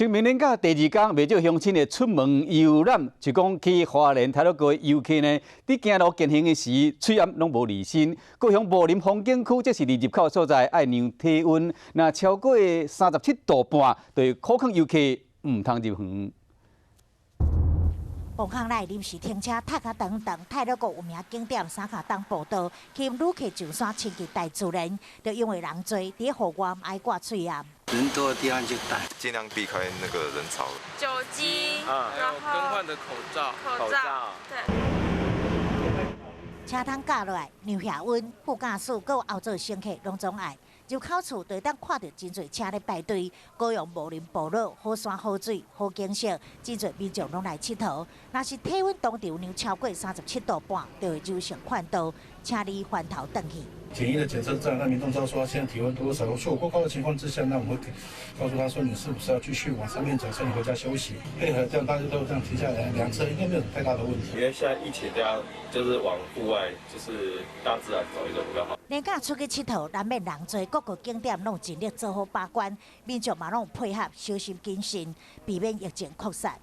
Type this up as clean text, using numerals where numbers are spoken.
清明连假第二天，未少乡亲的出门游览，就讲去花莲泰鲁阁的游客呢，伫行路健行的时，嘴暗拢无离心。高雄武林风景区，这是离入口所在，爱量体温，若超过37度半，就会考劝游客唔通入园。崩坑内临时停车，太卡长长，泰鲁阁有名景点三卡当步道，吸引旅客上山亲近大自然，就因为人多，伫户外爱挂嘴暗。人多的地方就戴，尽量避开那个人潮。酒精，然后更换的口罩，对。车窗架落来，量下温，副驾驶佮后座乘客拢总爱。入口处就当看到真侪车咧排队，高雄武林部落好山好水好景色，真侪民众拢来佚佗。若是体温当场量超过37度半，就会入城换道，请你翻头转去。简易的检测站，让民众知道说现在体温多少。如果过高的情况之下，那我们会告诉他说你是不是要继续往上面走，甚至回家休息。配合这样大家都这样停下来量测，应该没有太大的问题。因为现在疫情，大家就是往户外，就是大自然走一走比较好。连假出去佚佗，难免人多，各个景点拢尽力做好把关，民众嘛拢配合，小心谨慎，避免疫情扩散。